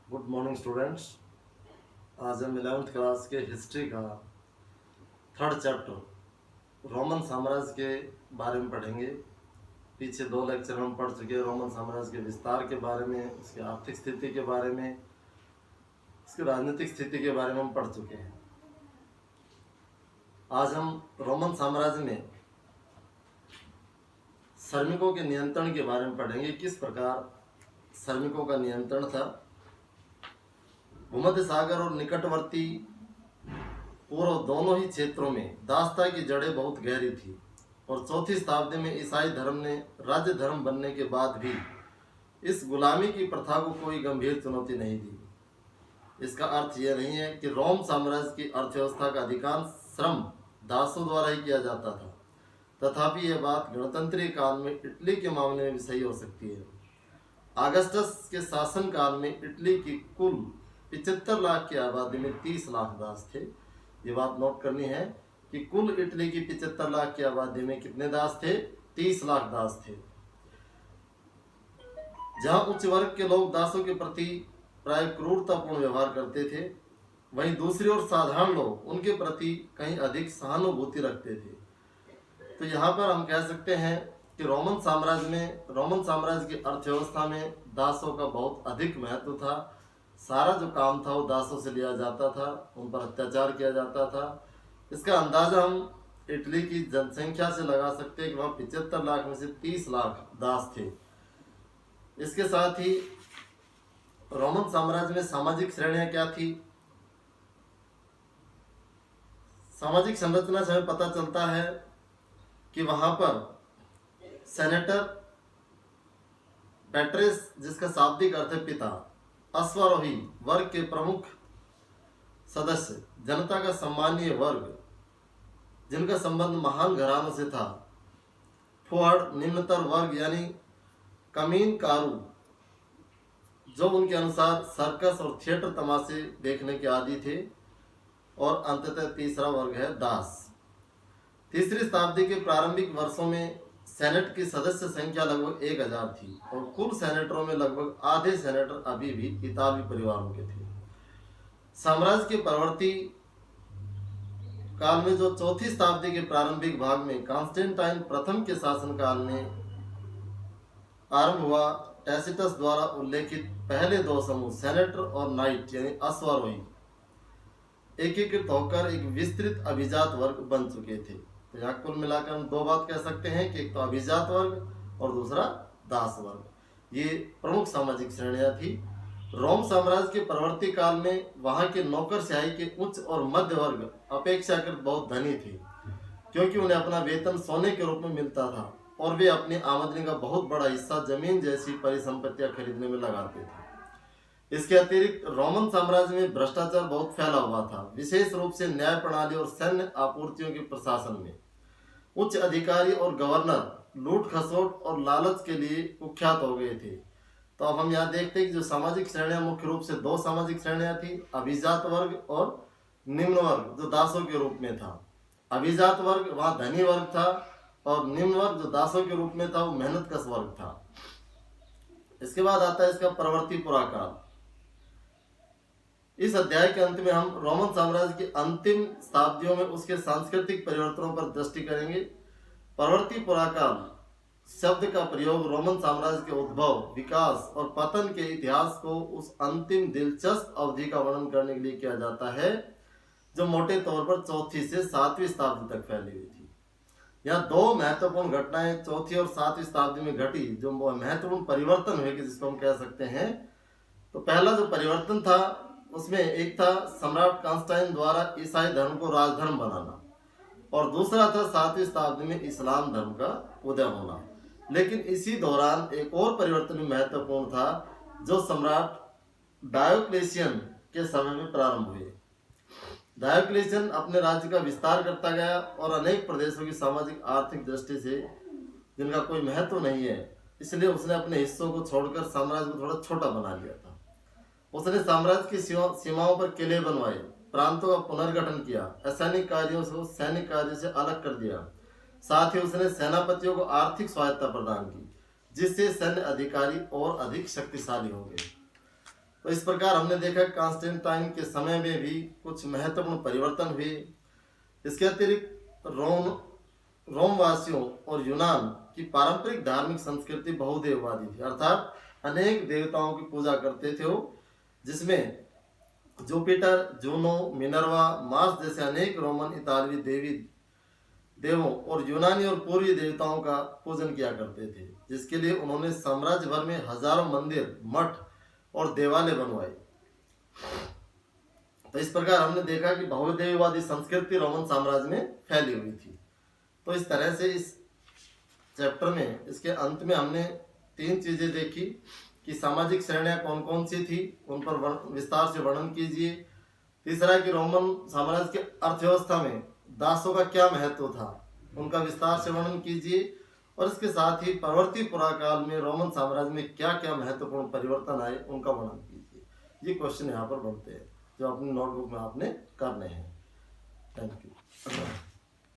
Good morning students. आज हम 11th class के हिस्ट्री का थर्ड चैप्टर रोमन साम्राज्य के बारे में पढ़ेंगे। पीछे 2 लेक्चर हम पढ़ चुके हैं रोमन साम्राज्य के विस्तार के बारे में, उसकी आर्थिक स्थिति के बारे में, उसकी राजनीतिक स्थिति के बारे में हम पढ़ चुके हैं। आज हम रोमन साम्राज्य में श्रमिकों के नियंत्रण के बारे में पढ़ेंगे। किस प्रकार श्रमिकों का नियंत्रण था। भूमध्य सागर और निकटवर्ती पूर्व दोनों ही क्षेत्रों में दासता की जड़ें बहुत गहरी थी और 4वीं शताब्दी में ईसाई धर्म ने राज्य धर्म बनने के बाद भी इस गुलामी की प्रथा को कोई गंभीर चुनौती नहीं दी। इसका अर्थ यह नहीं है कि रोम साम्राज्य की अर्थव्यवस्था का अधिकांश श्रम दासों द्वारा ही किया जाता था। तथापि यह बात गणतंत्रीय काल में इटली के मामले में भी सही हो सकती है। अगस्टस के शासनकाल में इटली की कुल 75 लाख की आबादी में 30 लाख दास थे। ये बात नोट करनी है कि कुल इटली की 75 लाख की आबादी में कितने दास थे? 30 लाख दास थे। जहां उच्च वर्ग के लोग दासों के प्रति प्राय क्रूरतापूर्ण व्यवहार करते थे, वहीं दूसरी ओर साधारण लोग उनके प्रति कहीं अधिक सहानुभूति रखते थे। तो यहाँ पर हम कह सकते हैं कि रोमन साम्राज्य की अर्थव्यवस्था में दासों का बहुत अधिक महत्व था। सारा जो काम था वो दासों से लिया जाता था, उन पर अत्याचार किया जाता था। इसका अंदाजा हम इटली की जनसंख्या से लगा सकते हैं कि वहाँ 75 लाख में से 30 लाख दास थे। इसके साथ ही रोमन साम्राज्य में सामाजिक श्रेणियां क्या थी? सामाजिक संरचना से हमें पता चलता है कि वहां पर सेनेटर, पैट्रिस जिसका शाब्दिक अर्थ है पिता, अश्वारोही वर्ग के प्रमुख सदस्य, जनता का सम्मानीय वर्ग जिनका संबंध महान घरानों से था, फुआड़ निम्नतर वर्ग यानी कमीनकारू जो उनके अनुसार सर्कस और थिएटर तमाशे देखने के आदी थे, और अंततः तीसरा वर्ग है दास। 3री शताब्दी के प्रारंभिक वर्षों में सेनेट की सदस्य संख्या लगभग 1000 थी और कुल सेनेटरों में लगभग आधे सेनेटर अभी भी इतालवी परिवारों के थे। साम्राज्य के परवर्ती काल में जो 4वीं शताब्दी के प्रारंभिक भाग में कॉन्स्टेंटाइन प्रथम के शासनकाल में आरंभ हुआ, टैसिटस द्वारा उल्लेखित पहले 2 समूह सेनेटर और नाइट यानी अश्वारोही एकीकृत होकर एक विस्तृत अभिजात वर्ग बन चुके थे। तो यहाँ कुल मिलाकर हम 2 बात कह सकते हैं कि एक तो अभिजात वर्ग और दूसरा दास वर्ग। ये प्रमुख सामाजिक श्रेणियां थी। रोम साम्राज्य के परवर्ती काल में वहां के नौकरशाही के उच्च और मध्य वर्ग अपेक्षाकृत बहुत धनी थे, क्योंकि उन्हें अपना वेतन सोने के रूप में मिलता था और वे अपनी आमदनी का बहुत बड़ा हिस्सा जमीन जैसी परिसंपत्तियां खरीदने में लगाते थे। इसके अतिरिक्त रोमन साम्राज्य में भ्रष्टाचार बहुत फैला हुआ था, विशेष रूप से न्याय प्रणाली और सैन्य आपूर्तियों के प्रशासन में। उच्च अधिकारी और गवर्नर लूट खसोट और लालच के लिए कुख्यात हो गए थे। तो अब हम यहाँ देखते हैं कि जो सामाजिक श्रेणियां मुख्य रूप से 2 सामाजिक श्रेणियां थी, अभिजात वर्ग और निम्न वर्ग जो दासों के रूप में था। अभिजात वर्ग वहाँ धनी वर्ग था और निम्न वर्ग जो दासों के रूप में था वो मेहनतकश वर्ग था। इसके बाद आता है इसका परवर्ती पुराकाल। इस अध्याय के अंत में हम रोमन साम्राज्य की अंतिम शताब्दियों में उसके सांस्कृतिक परिवर्तनों पर दृष्टि करेंगे। परवर्ती पुराकाल शब्द का प्रयोग रोमन साम्राज्य के उद्भव, विकास और पतन के इतिहास को उस अंतिम दिलचस्प अवधि का वर्णन करने के लिए किया जाता है जो मोटे तौर पर 4वीं से 7वीं शताब्दी तक फैली हुई थी। यहाँ 2 महत्वपूर्ण घटनाएं 4वीं और 7वीं शताब्दी में घटी जो महत्वपूर्ण परिवर्तन हुए जिसको हम कह सकते हैं। तो पहला जो परिवर्तन था उसमें एक था सम्राट कॉन्स्टेंटाइन द्वारा ईसाई धर्म को राजधर्म बनाना, और दूसरा था 7वीं शताब्दी में इस्लाम धर्म का उदय होना। लेकिन इसी दौरान एक और परिवर्तन भी महत्वपूर्ण था जो सम्राट डायोक्लेशियन के समय में प्रारंभ हुए। डायोक्लेशियन अपने राज्य का विस्तार करता गया और अनेक प्रदेशों की सामाजिक आर्थिक दृष्टि से जिनका कोई महत्व नहीं है, इसलिए उसने अपने हिस्सों को छोड़कर साम्राज्य को थोड़ा छोटा बना लिया था। उसने साम्राज्य की सीमाओं पर किले बनवाए, प्रांतों का पुनर्गठन किया, असैनिक कार्यों से सैनिक कार्यों से अलग कर दिया। साथ ही उसने सेनापतियों को आर्थिक स्वायत्ता प्रदान की, जिससे सैन्य अधिकारी और अधिक शक्तिशाली हो गए। तो इस प्रकार हमने देखा कॉन्स्टेंटाइन के समय में भी कुछ महत्वपूर्ण परिवर्तन हुए। इसके अतिरिक्त रोमवासियों और यूनान की पारंपरिक धार्मिक संस्कृति बहुदेववादी थी, अर्थात अनेक देवताओं की पूजा करते थे वो, जिसमें जुपिटर, जूनो, मिनर्वा, मार्स जैसे अनेक रोमन इतालवी देवों और यूनानी और पूर्वी देवताओं का पूजन किया करते थे, जिसके लिए उन्होंने साम्राज्य भर में हजारों मंदिर, मठ और देवालय बनवाए। तो इस प्रकार हमने देखा कि बहुदेववादी संस्कृति रोमन साम्राज्य में फैली हुई थी। तो इस तरह से इस चैप्टर में, इसके अंत में हमने 3 चीजें देखी कि सामाजिक श्रेणियां कौन कौन सी थी, उन पर विस्तार से वर्णन कीजिए। तीसरा कि रोमन साम्राज्य के अर्थव्यवस्था में दासों का क्या महत्व था, उनका विस्तार से वर्णन कीजिए। और इसके साथ ही परवर्ती पुराकाल में रोमन साम्राज्य में क्या क्या महत्वपूर्ण परिवर्तन आए, उनका वर्णन कीजिए। ये क्वेश्चन यहाँ पर बनते हैं जो अपनी नोटबुक में आपने करने हैं। Thank you.